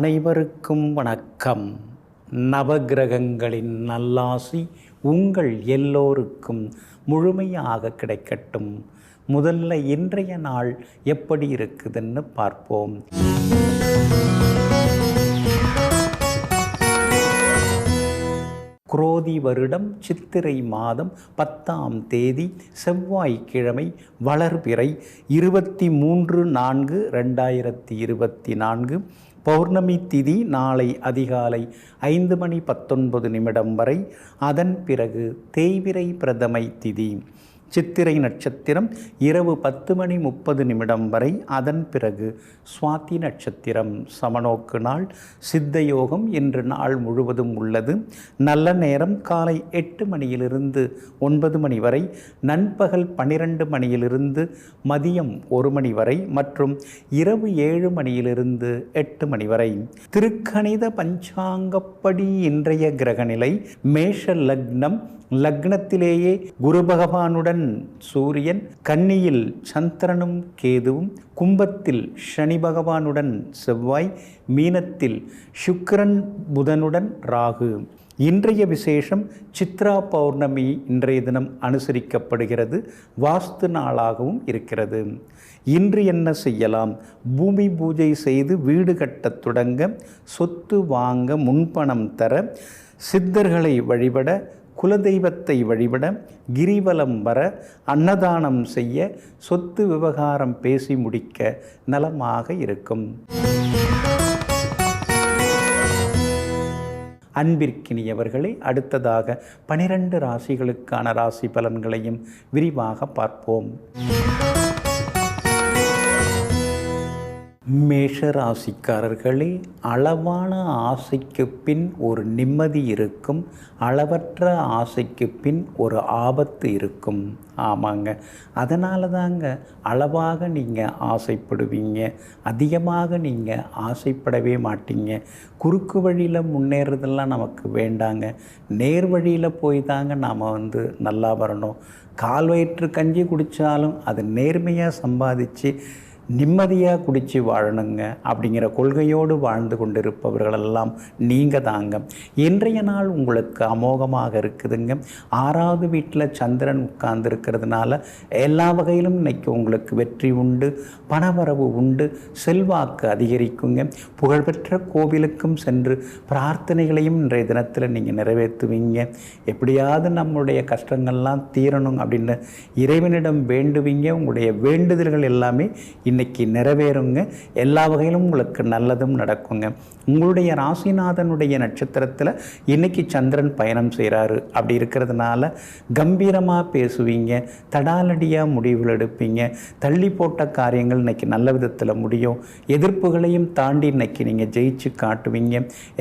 அனைவருக்கும் வணக்கம். நவகிரகங்களின் நல்லாசி உங்கள் எல்லோருக்கும் முழுமையாக கிடைக்கட்டும். முதல்ல இன்றைய நாள் எப்படி இருக்குதுன்னு பார்ப்போம். குரோதி வருடம் சித்திரை மாதம் 10ஆம் தேதி செவ்வாய்க்கிழமை, வளர்பிறை 23/4/2024. பௌர்ணமி திதி நாளை அதிகாலை 5:19 வரை. அதன் பிறகு தேய்பிறை பிரதமை திதி. சித்திரை நட்சத்திரம் இரவு 10:30 வரை. அதன் பிறகு சுவாதி நட்சத்திரம். சமநோக்கு நாள். சித்த யோகம் இன்று நாள் முழுவதும் உள்ளது. நல்ல நேரம் காலை 8 மணியிலிருந்து 9 மணி வரை, நண்பகல் 12 மணியிலிருந்து மதியம் 1 மணி வரை மற்றும் இரவு 7 மணியிலிருந்து 8 மணி வரை. திருக்கணித பஞ்சாங்கப்படி இன்றைய கிரகநிலை: மேஷ லக்னம். லக்னத்திலேயே குரு பகவானுடன் சூரியன், கன்னியில் சந்திரனும் கேதுவும், கும்பத்தில் சனி பகவானுடன் செவ்வாய், மீனத்தில் சுக்கிரன் புதனுடன் ராகு. இன்றைய விசேஷம் சித்ரா பௌர்ணமி இன்றைய தினம் அனுசரிக்கப்படுகிறது. வாஸ்து நாளாகவும் இருக்கிறது. இன்று என்ன செய்யலாம்? பூமி பூஜை செய்து வீடு கட்டத் தொடங்க, சொத்து வாங்க, முன்பணம் தர, சித்தர்களை வழிபட, குலதெய்வத்தை வழிபட, கிரிவலம் வர, அன்னதானம் செய்ய, சொத்து விவகாரம் பேசி முடிக்க நலமாக இருக்கும். அன்பிற்கினியவர்களே, அடுத்ததாக 12 ராசிகளுக்கான ராசி பலன்களையும் விரிவாக பார்ப்போம். மேஷ ராசிக்காரர்களே, அளவான ஆசைக்கு பின் ஒரு நிம்மதி இருக்கும். அளவற்ற ஆசைக்கு பின் ஒரு ஆபத்து இருக்கும். ஆமாங்க, அதனால தாங்க அளவாக நீங்கள் ஆசைப்படுவீங்க, அதிகமாக நீங்கள் ஆசைப்படவே மாட்டீங்க. குறுக்கு வழியில் முன்னேறதெல்லாம் நமக்கு வேண்டாங்க. நேர் வழியில் போய் தாங்க நாம் நல்லா வரணும். கால் வயிற்று கஞ்சி குடித்தாலும் அது நேர்மையாக சம்பாதிச்சு நிம்மதியாக குடித்து வாழணுங்க அப்படிங்கிற கொள்கையோடு வாழ்ந்து கொண்டிருப்பவர்களெல்லாம் நீங்கள் தாங்க. இன்றைய நாள் உங்களுக்கு அமோகமாக இருக்குதுங்க. 6வது வீட்டில் சந்திரன் உட்கார்ந்துருக்கிறதுனால எல்லா வகையிலும் இன்றைக்கி உங்களுக்கு வெற்றி உண்டு, பணவரவு உண்டு, செல்வாக்கு அதிகரிக்குங்க. புகழ்பெற்ற கோவிலுக்கும் சென்று பிரார்த்தனைகளையும் இன்றைய தினத்தில் நீங்கள் நிறைவேற்றுவீங்க. எப்படியாவது நம்முடைய கஷ்டங்கள்லாம் தீரணும் அப்படின்னு இறைவனிடம் வேண்டுவீங்க. உங்களுடைய வேண்டுதல்கள் எல்லாமே இன்னைக்கு நிறைவேறுங்க. எல்லா வகையிலும் உங்களுக்கு நல்லதும் நடக்குங்க. உங்களுடைய ராசிநாதனுடைய நட்சத்திரத்தில் இன்னைக்கு சந்திரன் பயணம் செய்கிறாரு. அப்படி இருக்கிறதுனால கம்பீரமாக பேசுவீங்க, தடாலடியாக முடிவுகள் எடுப்பீங்க. தள்ளி போட்ட காரியங்கள் இன்னைக்கு நல்ல விதத்தில் முடியும். எதிர்ப்புகளையும் தாண்டி இன்னைக்கு நீங்கள் ஜெயிச்சு காட்டுவீங்க.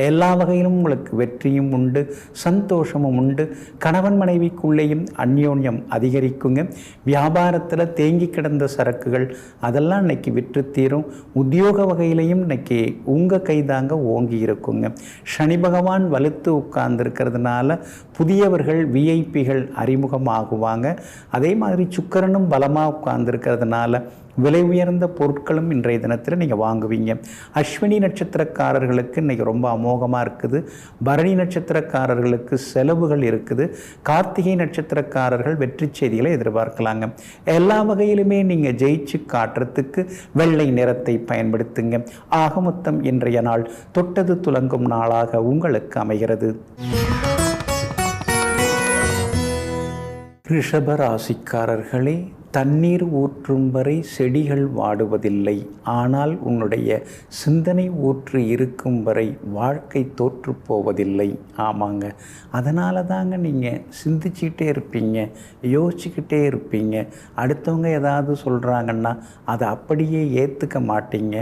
எல்லா வகையிலும் உங்களுக்கு வெற்றியும் உண்டு, சந்தோஷமும் உண்டு. கணவன் மனைவிக்குள்ளேயும் அந்யோன்யம் அதிகரிக்குங்க. வியாபாரத்தில் தேங்கி கிடந்த சரக்குகள் அதெல்லாம் இன்னைக்கு விற்று தீரும். உத்தியோக வகையிலையும் இன்னைக்கு உங்கள் கைதாங்க ஓங்கி இருக்குங்க. சனி பகவான் வலுத்து உட்கார்ந்துருக்கிறதுனால புதியவர்கள், விஐபிகள் அறிமுகமாகுவாங்க. அதே மாதிரி சுக்கிரனும் பலமாக உட்கார்ந்துருக்கிறதுனால விலை உயர்ந்த பொருட்களும் இன்றைய தினத்தில் நீங்கள் வாங்குவீங்க. அஸ்வினி நட்சத்திரக்காரர்களுக்கு இன்றைக்கி ரொம்ப அமோகமாக இருக்குது. பரணி நட்சத்திரக்காரர்களுக்கு செலவுகள் இருக்குது. கார்த்திகை நட்சத்திரக்காரர்கள் வெற்றி செய்திகளை எதிர்பார்க்கலாங்க. எல்லா வகையிலுமே நீங்கள் ஜெயிச்சு காட்டுறதுக்கு வெள்ளை நிறத்தை பயன்படுத்துங்க. ஆக மொத்தம் இன்றைய நாள் தொட்டது துலங்கும் நாளாக உங்களுக்கு அமைகிறது. ரிஷப ராசிக்காரர்களே, தண்ணீர் ஊற்றும் வரை செடிகள் வாடுவதில்லை. ஆனால் உன்னுடைய சிந்தனை ஊற்று இருக்கும் வரை வாழ்க்கை தோற்று போவதில்லை. ஆமாங்க, அதனால தாங்க நீங்கள் சிந்திச்சுக்கிட்டே இருப்பீங்க, யோசிச்சுக்கிட்டே இருப்பீங்க. அடுத்தவங்க ஏதாவது சொல்கிறாங்கன்னா அதை அப்படியே ஏற்றுக்க மாட்டீங்க.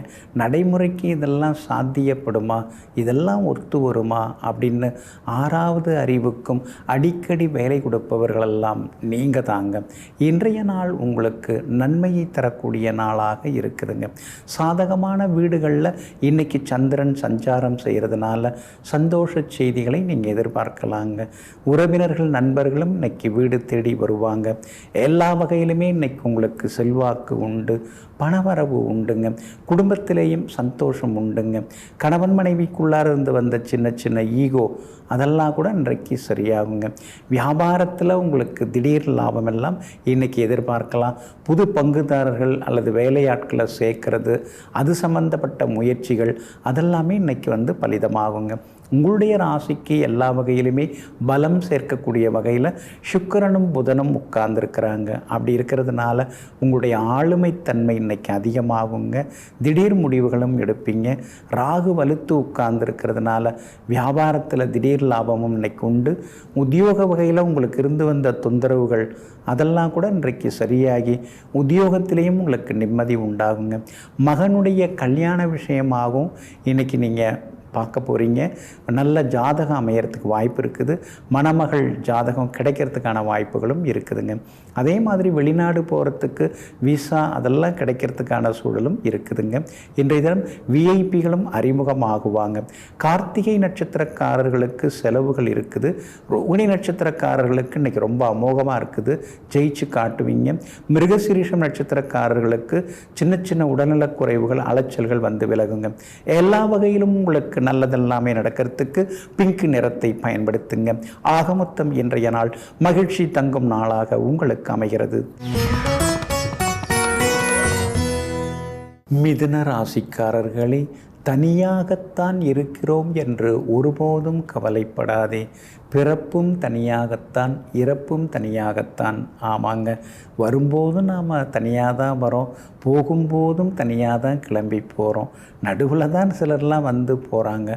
நடைமுறைக்கு இதெல்லாம் சாத்தியப்படுமா, இதெல்லாம் ஒத்து வருமா அப்படின்னு 6வது அறிவுக்கும் அடிக்கடி வேலை கொடுப்பவர்களெல்லாம் நீங்கள் தாங்க. இன்றைய நாள் உங்களுக்கு நன்மையை தரக்கூடிய நாளாக இருக்குதுங்க. சாதகமான வீடுகளில் இன்றைக்கி சந்திரன் சஞ்சாரம் செய்கிறதுனால சந்தோஷ செய்திகளை நீங்கள் எதிர்பார்க்கலாங்க. உறவினர்கள் நண்பர்களும் இன்றைக்கி வீடு தேடி வருவாங்க. எல்லா வகையிலுமே இன்றைக்கி உங்களுக்கு செல்வாக்கு உண்டு, பணவரவு உண்டுங்க. குடும்பத்திலேயும் சந்தோஷம் உண்டுங்க. கணவன் மனைவிக்குள்ளார இருந்து வந்த சின்ன சின்ன ஈகோ அதெல்லாம் கூட இன்றைக்கு சரியாகுங்க. வியாபாரத்தில் உங்களுக்கு திடீர் லாபம் எல்லாம் இன்றைக்கி எதிர்பார்க்கலாம். புது பங்குதாரர்கள் அல்லது வேலையாட்களை சேர்க்கறது, அது சம்பந்தப்பட்ட முயற்சிகள் அதெல்லாமே இன்றைக்கி பலிதமாகுங்க. உங்களுடைய ராசிக்கு எல்லா வகையிலுமே பலம் சேர்க்கக்கூடிய வகையில் சுக்கிரனும் புதனும் உட்கார்ந்துருக்கிறாங்க. அப்படி இருக்கிறதுனால உங்களுடைய ஆளுமைத்தன்மை இன்றைக்கி அதிகமாகுங்க. திடீர் முடிவுகளும் எடுப்பீங்க. ராகு வலுத்து உட்கார்ந்துருக்கிறதுனால வியாபாரத்தில் திடீர் லாபமும் இன்றைக்கி உண்டு. உத்தியோக வகையில் உங்களுக்கு இருந்து வந்த தொந்தரவுகள் அதெல்லாம் கூட இன்றைக்கு சரியாகி உத்தியோகத்திலேயும் உங்களுக்கு நிம்மதி உண்டாகுங்க. மகனுடைய கல்யாண விஷயமாகவும் இன்றைக்கி நீங்கள் பார்க்க போகிறீங்க. நல்ல ஜாதகம் அமையறதுக்கு வாய்ப்பு இருக்குது. மணமகள் ஜாதகம் கிடைக்கிறதுக்கான வாய்ப்புகளும் இருக்குதுங்க. அதே மாதிரி வெளிநாடு போகிறதுக்கு விசா அதெல்லாம் கிடைக்கிறதுக்கான சூழலும் இருக்குதுங்க. இன்றைய தினம் விஐபிகளும் அறிமுகமாகுவாங்க. கார்த்திகை நட்சத்திரக்காரர்களுக்கு செலவுகள் இருக்குது. ரோகிணி நட்சத்திரக்காரர்களுக்கு இன்றைக்கி ரொம்ப அமோகமாக இருக்குது, ஜெயிச்சு காட்டுவீங்க. மிருகசீரிஷம் நட்சத்திரக்காரர்களுக்கு சின்ன சின்ன உடல்நலக் குறைவுகள் அலைச்சல்கள் விலகுங்க. எல்லா வகையிலும் உங்களுக்கு நல்லதெல்லாமே நடக்கிறதுக்கு பிங்க் நிறத்தை பயன்படுத்துங்க. ஆக மொத்தம் இன்றைய நாள் மகிழ்ச்சி தங்கும் நாளாக உங்களுக்கு அமைகிறது. மிதுன ராசிக்காரர்களே, தனியாகத்தான் இருக்கிறோம் என்று ஒருபோதும் கவலைப்படாதே. பிறப்பும் தனியாகத்தான், இறப்பும் தனியாகத்தான். ஆமாங்க, வரும்போதும் நாம் தனியாக தான் வரோம், போகும்போதும் தனியாக தான் கிளம்பி போகிறோம். நடுவில் தான் சிலர்லாம் போகிறாங்க.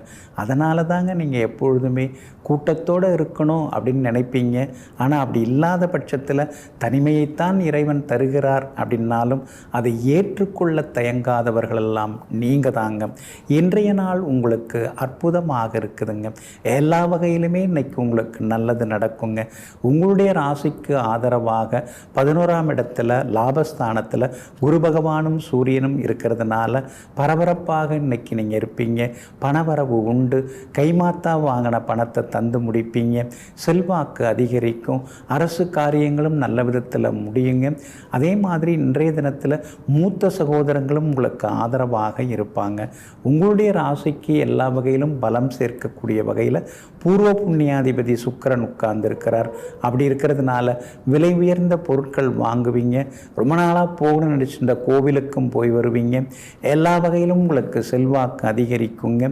அதனால தாங்க நீங்கள் எப்பொழுதுமே கூட்டத்தோடு இருக்கணும் அப்படின்னு நினைப்பீங்க. ஆனால் அப்படி இல்லாத பட்சத்தில் தனிமையைத்தான் இறைவன் தருகிறார் அப்படின்னாலும் அதை ஏற்றுக்கொள்ள தயங்காதவர்களெல்லாம் நீங்கள் தாங்க. இன்றைய நாள் உங்களுக்கு அற்புதமாக இருக்குதுங்க. எல்லா வகையிலுமே இன்னைக்கு உங்களுக்கு நல்லது நடக்குங்க. உங்களுடைய ராசிக்கு ஆதரவாக 11ஆம் இடத்துல லாபஸ்தானத்தில் குரு பகவானும் சூரியனும் இருக்கிறதுனால பரபரப்பாக இன்னைக்கு நீங்கள் இருப்பீங்க. பணவரவு உண்டு. கைமாத்தா வாங்கின பணத்தை தந்து முடிப்பீங்க. செல்வாக்கு அதிகரிக்கும். அரசு காரியங்களும் நல்ல விதத்தில் முடியுங்க. அதே மாதிரி இன்றைய தினத்தில் மூத்த சகோதரங்களும் உங்களுக்கு ஆதரவாக இருப்பாங்க. உங்களுடைய ராசிக்கு எல்லா வகையிலும் பலம் சேர்க்கக்கூடிய வகையில் பூர்வ புண்ணியாதிபதி சுக்கிரன் உட்கார்ந்துருக்கிறார். அப்படி இருக்கிறதுனால விலை உயர்ந்த பொருட்கள் வாங்குவீங்க. ரொம்ப நாளாக போகணும்னு நினச்சிருந்த கோவிலுக்கும் போய் வருவீங்க. எல்லா வகையிலும் உங்களுக்கு செல்வாக்கு அதிகரிக்குங்க.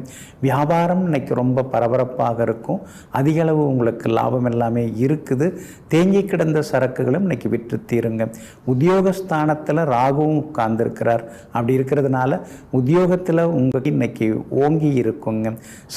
வியாபாரம் இன்னைக்கு ரொம்ப பரபரப்பாக இருக்கும். அதிக அளவு உங்களுக்கு லாபம் எல்லாமே இருக்குது. தேங்கி கிடந்த சரக்குகளும் இன்னைக்கு விற்று தீருங்க. உத்தியோகஸ்தானத்தில் ராகுவும் உட்கார்ந்துருக்கிறார். அப்படி இருக்கிறதுனால உத்தியோகத்தில் உங்களுக்கு இன்னைக்கு ஓங்கி இருக்குங்க.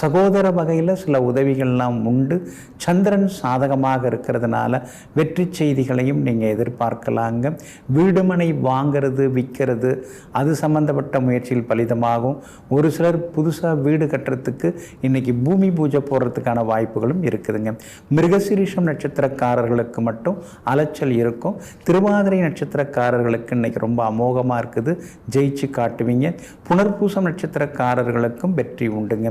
சகோதர வகையில் சில உதவிகள்லாம் உண்டு. சந்திரன் சாதகமாக இருக்கிறதுனால வெற்றி செய்திகளையும் நீங்கள் எதிர்பார்க்கலாங்க. வீடுமனை வாங்கிறது விற்கிறது அது சம்பந்தப்பட்ட முயற்சியில் பலிதமாகும். ஒரு சிலர் புதுசாக வீடு கட்டுறதுக்கு இன்னைக்கு பூமி பூஜை போடுறதுக்கான வாய்ப்புகளும் இருக்குதுங்க. மிருகசீரிஷம் நட்சத்திரக்காரர்களுக்கு மட்டும் அலைச்சல் இருக்கும். திருவாதிரை நட்சத்திரக்காரர்களுக்கு இன்னைக்கு ரொம்ப அமோகமாக இருக்குது. ஜெயிச்சு காட்டுவீங்க. புனர்பூசம் நட்சத்திரக்காரர்களுக்கும் வெற்றி உண்டுங்க.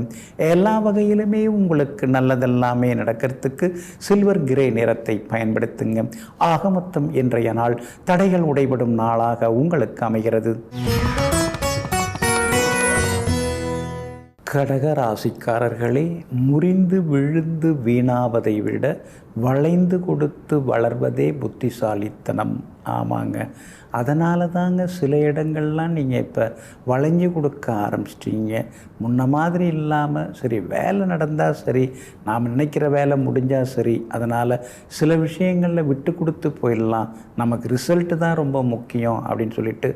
எல்லா வகையிலுமே உங்களுக்கு நல்லதெல்லாமே நடக்கிறதுக்கு சில்வர் கிரே நிறத்தை பயன்படுத்துங்க. ஆக மொத்தம் இன்றைய நாள் தடைகள் உடைபடும் நாளாக உங்களுக்கு அமைகிறது. கடக ராசிக்காரர்களே, முறிந்து விழுந்து வீணாவதை விட வளைந்து கொடுத்து வளர்வதே புத்திசாலித்தனம். ஆமாங்க, அதனால தாங்க சில இடங்கள்லாம் நீங்கள் இப்போ வளைஞ்சு கொடுக்க ஆரம்பிச்சிட்டீங்க. முன்ன மாதிரி இல்லாமல் சரி வேலை நடந்தால் சரி, நாம் நினைக்கிற வேலை முடிஞ்சால் சரி, அதனால் சில விஷயங்களில் விட்டு கொடுத்து போயிடலாம், நமக்கு ரிசல்ட்டு தான் ரொம்ப முக்கியம் அப்படின்னு சொல்லிட்டு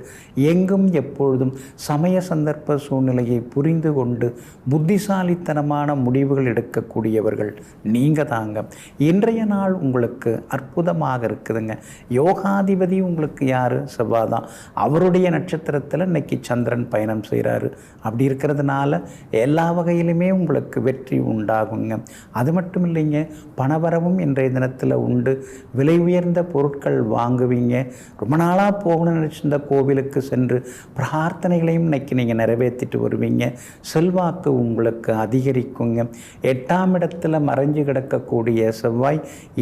எங்கும் எப்பொழுதும் சமய சந்தர்ப்ப சூழ்நிலையை புரிந்து கொண்டு புத்திசாலித்தனமான முடிவுகள் எடுக்கக்கூடியவர்கள் நீங்கள் தாங்க. இன்றைய இன்றைய நாள் உங்களுக்கு அற்புதமாக இருக்குதுங்க. யோகாதிபதி உங்களுக்கு யார்? செவ்வாய் தான். அவருடைய நட்சத்திரத்தில் இன்னைக்கு சந்திரன் பயணம் செய்கிறாரு. அப்படி இருக்கிறதுனால எல்லா வகையிலுமே உங்களுக்கு வெற்றி உண்டாகுங்க. அது மட்டும் இல்லைங்க, பணவரவும் இன்றைய தினத்தில் உண்டு. விலை உயர்ந்த பொருட்கள் வாங்குவீங்க. ரொம்ப நாளாக போகணும்னு நினச்சிருந்த கோவிலுக்கு சென்று பிரார்த்தனைகளையும் இன்னைக்கு நீங்கள் நிறைவேற்றிட்டு வருவீங்க. செல்வாக்கு உங்களுக்கு அதிகரிக்குங்க. 8ஆம் இடத்துல மறைஞ்சு கிடக்கக்கூடிய செவ்வாய்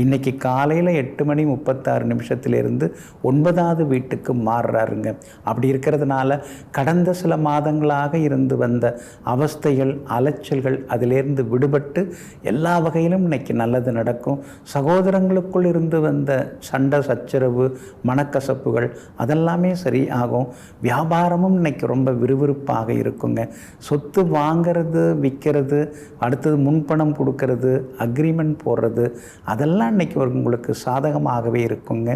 இன்னைக்கு காலையில் 8:36 9வது வீட்டுக்கு மாறுறாருங்க. அப்படி இருக்கிறதுனால கடந்த சில மாதங்களாக இருந்து வந்த அவஸ்தைகள், அலைச்சல்கள் அதிலிருந்து விடுபட்டு எல்லா வகையிலும் இன்னைக்கு நல்லது நடக்கும். சகோதரங்களுக்குள் இருந்து வந்த சண்டை சச்சரவு, மனக்கசப்புகள் அதெல்லாமே சரி ஆகும். வியாபாரமும் இன்னைக்கு ரொம்ப விறுவிறுப்பாக இருக்குங்க. சொத்து வாங்கிறது, விற்கிறது, அடுத்தது முன்பணம் கொடுக்கறது, அக்ரிமெண்ட் போடுறது அதெல்லாம் இன்னைக்கு உங்களுக்கு சாதகமாகவே இருக்குங்க.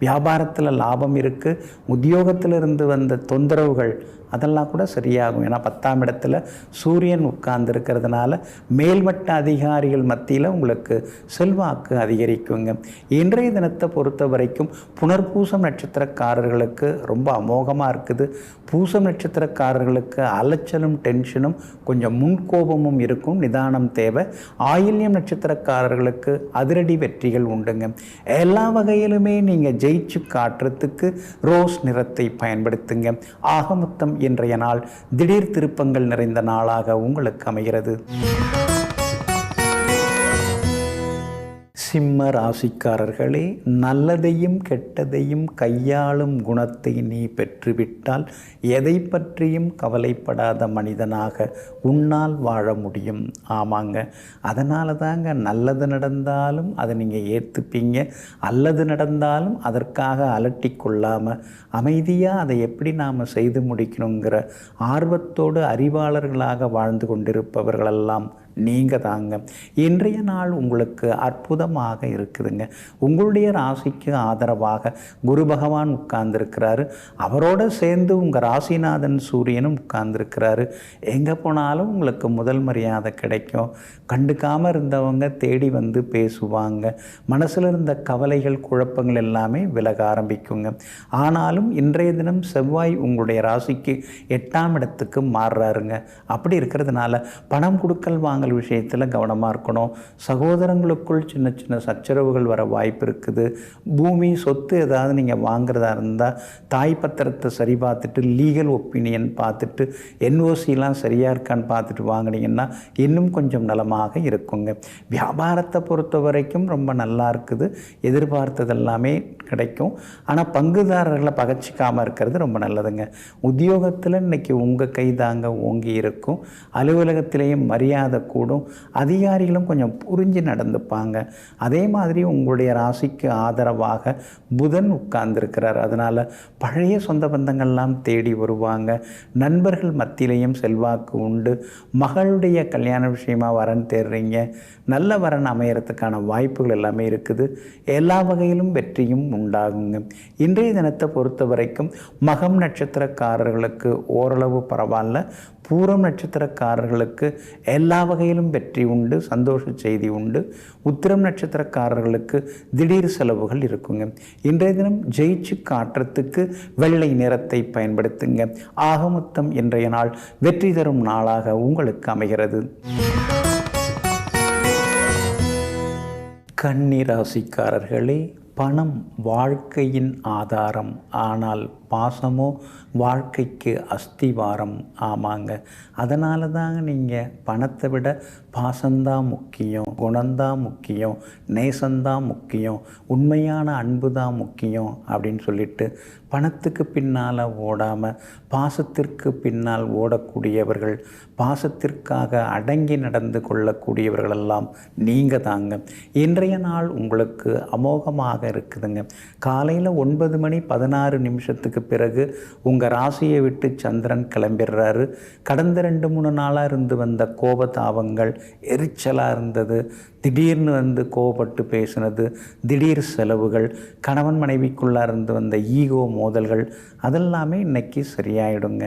வியாபாரத்தில் லாபம் இருக்குது. உத்தியோகத்தில் இருந்து வந்த தொந்தரவுகள் அதெல்லாம் கூட சரியாகும். ஏன்னா 10ஆம் இடத்துல சூரியன் உட்கார்ந்து இருக்கிறதுனால மேல்மட்ட அதிகாரிகள் மத்தியில் உங்களுக்கு செல்வாக்கு அதிகரிக்குங்க. இன்றைய தினத்தை பொறுத்த வரைக்கும் புனர்பூசம் நட்சத்திரக்காரர்களுக்கு ரொம்ப அமோகமாக இருக்குது. பூசம் நட்சத்திரக்காரர்களுக்கு அலைச்சலும் டென்ஷனும் கொஞ்சம் முன்கோபமும் இருக்கும், நிதானம் தேவை. ஆயில்யம் நட்சத்திரக்காரர்களுக்கு அதிரடி வெற்றிகள் உண்டுங்க. எல்லா வகையிலுமே நீங்கள் ஜெயிச்சு காட்டுறதுக்கு ரோஸ் நிறத்தை பயன்படுத்துங்க. ஆக மொத்தம் இன்றைய நாள் திடீர் திருப்பங்கள் நிறைந்த நாளாக உங்களுக்கு அமைகிறது. சிம்ம ராசிக்காரர்களே, நல்லதையும் கெட்டதையும் கையாளும் குணத்தை நீ பெற்றுவிட்டால் எதை பற்றியும் கவலைப்படாத மனிதனாக உன்னால் வாழ முடியும். ஆமாங்க, அதனால தாங்க நல்லது நடந்தாலும் அதை நீங்கள் ஏற்றுப்பீங்க, அல்லது நடந்தாலும் அதற்காக அலட்டி கொள்ளாமல் அமைதியாக அதை எப்படி நாம் செய்து முடிக்கணுங்கிற ஆர்வத்தோடு அறிவாளர்களாக வாழ்ந்து கொண்டிருப்பவர்களெல்லாம் நீங்கள் தாங்க. இன்றைய நாள் உங்களுக்கு அற்புதமாக இருக்குதுங்க. உங்களுடைய ராசிக்கு ஆதரவாக குரு பகவான் உட்கார்ந்துருக்கிறாரு. அவரோடு சேர்ந்து உங்கள் ராசிநாதன் சூரியனும் உட்கார்ந்துருக்கிறாரு. எங்கே போனாலும் உங்களுக்கு முதல் மரியாதை கிடைக்கும். கண்டுக்காமல் இருந்தவங்க தேடி வந்து பேசுவாங்க. மனசில் இருந்த கவலைகள், குழப்பங்கள் எல்லாமே விலக ஆரம்பிக்குங்க. ஆனாலும் இன்றைய தினம் செவ்வாய் உங்களுடைய ராசிக்கு 8ஆம் இடத்துக்கு மாறுறாருங்க. அப்படி இருக்கிறதுனால பணம் கொடுக்கல் வாங்கல் விஷயத்தில் கவனமாக இருக்கணும். சகோதரங்களுக்குள் சின்ன சின்ன சச்சரவுகள் வர வாய்ப்பு இருக்குது. பூமி சொத்து ஏதாவது நீங்கள் வாங்குறதா இருந்தால் தாய் பத்திரத்தை சரி பார்த்துட்டு, லீகல் ஒப்பீனியன் பார்த்துட்டு, என்ஓசிலாம் சரியாக இருக்கான்னு பார்த்துட்டு வாங்கினீங்கன்னா இன்னும் கொஞ்சம் நலமாக இருக்குங்க. வியாபாரத்தை பொறுத்த வரைக்கும் ரொம்ப நல்லா இருக்குது. எதிர்பார்த்தது எல்லாமே கிடைக்கும். ஆனால் பங்குதாரர்களை பகச்சிக்காமல் இருக்கிறது ரொம்ப நல்லதுங்க. உத்தியோகத்தில் இன்றைக்கி உங்கள் கை தாங்க ஓங்கி இருக்கும். அலுவலகத்திலேயும் மரியாதை கூடும். அதிகாரிகளும் கொஞ்சம் புரிஞ்சு நடந்துப்பாங்க. அதே மாதிரி உங்களுடைய ராசிக்கு ஆதரவாக புதன் உட்கார்ந்துருக்கிறார். அதனால் பழைய சொந்த பந்தங்கள்லாம் தேடி வருவாங்க. நண்பர்கள் மத்தியிலையும் செல்வாக்கு உண்டு. மகளுடைய கல்யாண விஷயமாக வரன் தேடுறீங்க. நல்ல வரன் அமையறதுக்கான வாய்ப்புகள் எல்லாமே இருக்குது. எல்லா வகையிலும் வெற்றியும் உண்டாகுங்க. இன்றைய தினத்தை பொறுத்த வரைக்கும் மகம் நட்சத்திரக்காரர்களுக்கு ஓரளவு பரவாயில்ல. பூரம் நட்சத்திரக்காரர்களுக்கு எல்லா வகையிலும் வெற்றி உண்டு, சந்தோஷ செய்தி உண்டு. உத்திரம் நட்சத்திரக்காரர்களுக்கு திடீர் செலவுகள் இருக்குங்க. இன்றைய தினம் ஜெயிச்சு காட்டுறதுக்கு வெள்ளை நிறத்தை பயன்படுத்துங்க. ஆக மொத்தம் இன்றைய நாள் வெற்றி தரும் நாளாக உங்களுக்கு அமைகிறது. கன்னி ராசிக்காரர்களே, பணம் வாழ்க்கையின் ஆதாரம், ஆனால் பாசமோ வாழ்க்கைக்கு அஸ்திவாரம். ஆமாங்க, அதனால தாங்க நீங்கள் பணத்தை விட பாசந்தான் முக்கியம், குணந்தான் முக்கியம், நேசந்தான் முக்கியம், உண்மையான அன்பு தான் முக்கியம் அப்படின்னு சொல்லிட்டு பணத்துக்கு பின்னால் ஓடாமல் பாசத்திற்கு பின்னால் ஓடக்கூடியவர்கள், பாசத்திற்காக அடங்கி நடந்து கொள்ளக்கூடியவர்களெல்லாம் நீங்கள் தாங்க. இன்றைய நாள் உங்களுக்கு அமோகமாக இருக்குதுங்க. காலையில் 9:16 பிறகு உங்கள் ராசியை விட்டு சந்திரன் கிளம்பிடுறாரு. கடந்த 2-3 நாளாக இருந்து வந்த கோபதாபங்கள், எரிச்சலாக இருந்தது, திடீர்னு வந்து கோபப்பட்டு பேசுனது, திடீர் செலவுகள், கணவன் மனைவிக்குள்ளே இருந்து வந்த ஈகோ மோதல்கள் அதெல்லாமே இன்றைக்கி சரியாயிடுங்க.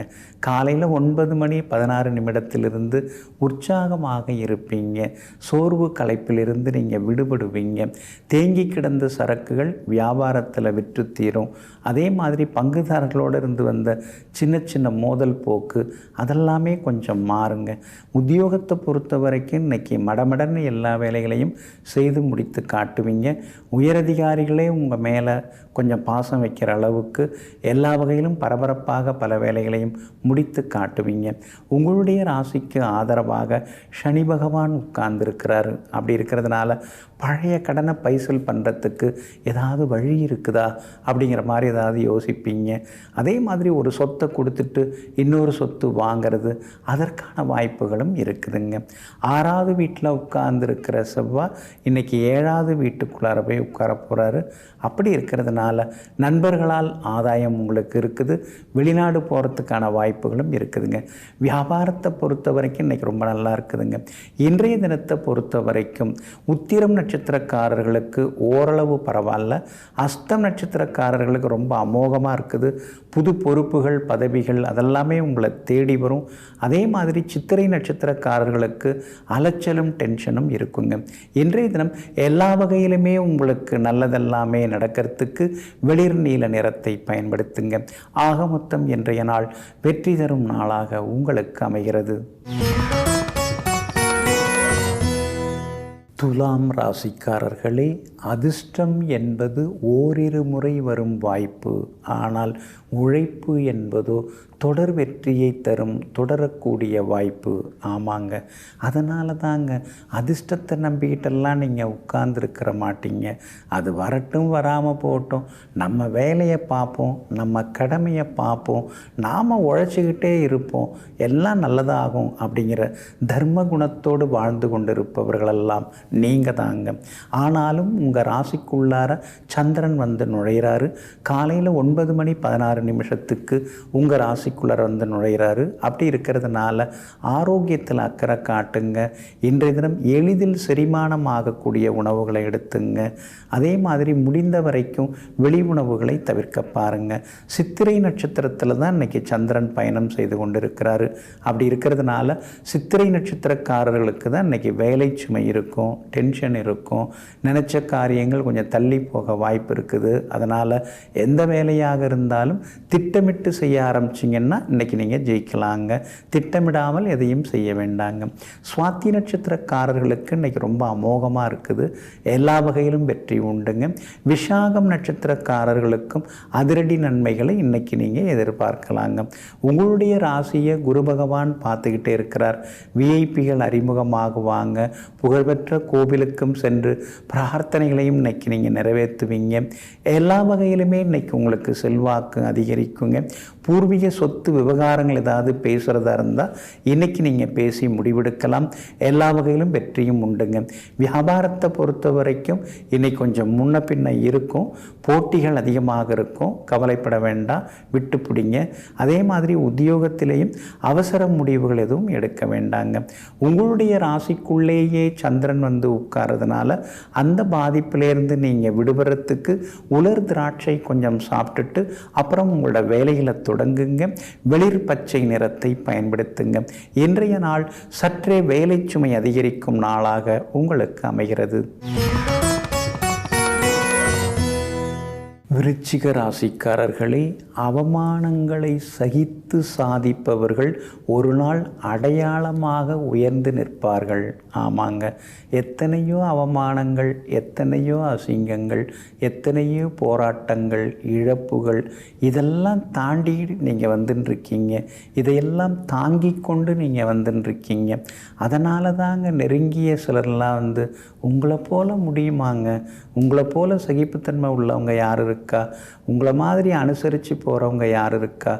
காலையில் 9:16 உற்சாகமாக இருப்பீங்க. சோர்வு களைப்பிலிருந்து நீங்கள் விடுபடுவீங்க. தேங்கி கிடந்த சரக்குகள் வியாபாரத்தில் விற்று தீரும். அதே மாதிரி பங்குதாரர்களோடு இருந்து வந்த சின்ன சின்ன மோதல் போக்கு அதெல்லாமே கொஞ்சம் மாறுங்க. உத்தியோகத்தை பொறுத்த வரைக்கும் இன்றைக்கி மடமடன்னு எல்லா வேலைகளையும் செய்து முடித்து காட்டுவீங்க. உயரதிகாரிகளே உங்கள் மேலே கொஞ்சம் பாசம் வைக்கிற அளவுக்கு எல்லா வகையிலும் பரபரப்பாக பல வேலைகளையும் முடித்து காட்டுவீங்க. உங்களுடைய ராசிக்கு ஆதரவாக சனி பகவான் உட்கார்ந்துருக்கிறாரு. அப்படி இருக்கிறதுனால பழைய கடனை பைசல் பண்ணுறதுக்கு ஏதாவது வழி இருக்குதா அப்படிங்கிற மாதிரி ஏதாவது யோசிப்பீங்க. அதே மாதிரி ஒரு சொத்தை கொடுத்துட்டு இன்னொரு சொத்து வாங்கிறது அதற்கான வாய்ப்புகளும் இருக்குதுங்க. 6வது வீட்டில் உட்கார்ந்துருக்கிற செவ்வாய் இன்றைக்கி 7வது வீட்டுக்குள்ளார போய் உட்கார போகிறாரு. அப்படி இருக்கிறதுனால நண்பர்களால் ஆதாயம் உங்களுக்கு இருக்குது. வெளிநாடு போகிறதுக்கான வாய்ப்புகளும் இருக்குதுங்க. வியாபாரத்தை பொறுத்த வரைக்கும் இன்றைக்கி ரொம்ப நல்லா இருக்குதுங்க. இன்றைய தினத்தை பொறுத்த வரைக்கும் உத்திரம் நட்சத்திரக்காரர்களுக்கு ஓரளவு பரவாயில்ல. அஸ்தம் நட்சத்திரக்காரர்களுக்கு ரொம்ப அமோகமாக இருக்குது. புது பொறுப்புகள், பதவிகள் அதெல்லாமே உங்களை தேடி வரும். அதே மாதிரி சித்திரை நட்சத்திரக்காரர்களுக்கு அலைச்சலும் டென்ஷனும் இருக்குங்க. இன்றைய தினம் எல்லா வகையிலுமே உங்களுக்கு நல்லதெல்லாமே நடக்கிறதுக்கு வெளிர் நீல நிறத்தை பயன்படுத்துங்க. ஆக மொத்தம் இன்றைய நாள் வெற்றி தரும் நாளாக உங்களுக்கு அமைகிறது. துலாம் ராசிக்காரர்களே, அதிர்ஷ்டம் என்பது ஓரிரு முறை வரும் வாய்ப்பு. ஆனால் உழைப்பு என்பதோ தொடர் வெற்றியை தரும், தொடரக்கூடிய வாய்ப்பு. ஆமாங்க, அதனால தாங்க அதிர்ஷ்டத்தை நம்பிக்கிட்டெல்லாம் நீங்கள் உட்கார்ந்துருக்கிற மாட்டீங்க. அது வரட்டும் வராமல் போகட்டும், நம்ம வேலையை பார்ப்போம், நம்ம கடமையை பார்ப்போம், நாம் உழைச்சிக்கிட்டே இருப்போம், எல்லாம் நல்லதாகும் அப்படிங்கிற தர்ம குணத்தோடு வாழ்ந்து கொண்டிருப்பவர்களெல்லாம் நீங்கள் தாங்க. ஆனாலும் உங்கள் ராசிக்குள்ளார சந்திரன் வந்து நுழைகிறாரு. காலையில் 9:16 உங்கள் ராசிக்குள்ளார வந்து நுழைகிறாரு. அப்படி இருக்கிறதுனால ஆரோக்கியத்தில் அக்கறை காட்டுங்க. இன்றைய தினம் எளிதில் செரிமானம் ஆகக்கூடிய உணவுகளை எடுத்துங்க. அதே மாதிரி முடிந்த வரைக்கும் வெளி உணவுகளை தவிர்க்க பாருங்கள். சித்திரை நட்சத்திரத்தில் தான் இன்றைக்கி சந்திரன் பயணம் செய்து கொண்டிருக்கிறாரு. அப்படி இருக்கிறதுனால சித்திரை நட்சத்திரக்காரர்களுக்கு தான் இன்றைக்கி வேலை சுமை இருக்கும், டென்ஷன் இருக்கும், நினச்ச காரியங்கள் கொஞ்சம் தள்ளி போக வாய்ப்பு இருக்குது. அதனால் எந்த வேலையாக இருந்தாலும் திட்டமிட்டு செய்ய ஆரம்பிச்சிங்கன்னா இன்றைக்கி நீங்கள் ஜெயிக்கலாங்க. திட்டமிடாமல் எதையும் செய்ய வேண்டாங்க. சுவாதி நட்சத்திரக்காரர்களுக்கு இன்றைக்கி ரொம்ப அமோகமாக இருக்குது. எல்லா வகையிலும் வெற்றி உண்டுங்க. விஷாகம் நட்சத்திரக்காரர்களுக்கும் அதிரடி நன்மைகளை இன்றைக்கி நீங்கள் எதிர்பார்க்கலாங்க. உங்களுடைய ராசியை குரு பகவான் பார்த்துக்கிட்டே இருக்கிறார். விஐபிகள் அறிமுகமாகுவாங்க. புகழ்பெற்ற கோவிலுக்கும் சென்று பிரார்த்தனைகளையும் இன்றைக்கி நீங்கள் நிறைவேற்றுவீங்க. எல்லா வகையிலுமே இன்றைக்கி உங்களுக்கு செல்வாக்கு அதிகரிக்குங்க. பூர்வீக சொத்து விவகாரங்கள் ஏதாவது பேசுகிறதா இருந்தால் இன்றைக்கி நீங்கள் பேசி முடிவெடுக்கலாம். எல்லா வகையிலும் வெற்றியும் உண்டுங்க. வியாபாரத்தை பொறுத்த வரைக்கும் இன்றைக்கி கொஞ்சம் முன்ன பின்ன இருக்கும், போட்டிகள் அதிகமாக இருக்கும். கவலைப்பட வேண்டாம், விட்டு பிடிங்க. அதே மாதிரி உத்தியோகத்திலேயும் அவசர முடிவுகள் எதுவும் எடுக்க வேண்டாங்க. உங்களுடைய ராசிக்குள்ளேயே சந்திரன் வந்து உட்கார்றதுனால அந்த பாதிப்பிலேருந்து நீங்கள் விடுபடுறதுக்கு உலர் திராட்சை கொஞ்சம் சாப்பிட்டுட்டு அப்புறம் உங்களோட வேலைகளை தொடங்குங்க. வெளிர் பச்சை நிறத்தை பயன்படுத்துங்க. இன்றைய நாள் சற்றே வேலை சுமை அதிகரிக்கும் நாளாக உங்களுக்கு அமைகிறது. விருச்சிக ராசிக்காரர்களே, அவமானங்களை சகித்து சாதிப்பவர்கள் ஒரு நாள் அடையாளமாக உயர்ந்து நிற்பார்கள். ஆமாங்க, எத்தனையோ அவமானங்கள், எத்தனையோ அசிங்கங்கள், எத்தனையோ போராட்டங்கள், இழப்புகள், இதெல்லாம் தாண்டி நீங்கள் வந்துட்டுருக்கீங்க. இதையெல்லாம் தாங்கி கொண்டு நீங்கள் வந்துட்டுருக்கீங்க. அதனால தாங்க நெருங்கிய சிலர்லாம் வந்து உங்களை போல முடியுமாங்க, உங்களை போல சகிப்புத்தன்மை உள்ளவங்க யார் இருக்கா, உங்களை மாதிரி அனுசரித்து போகிறவங்க யார் இருக்கா,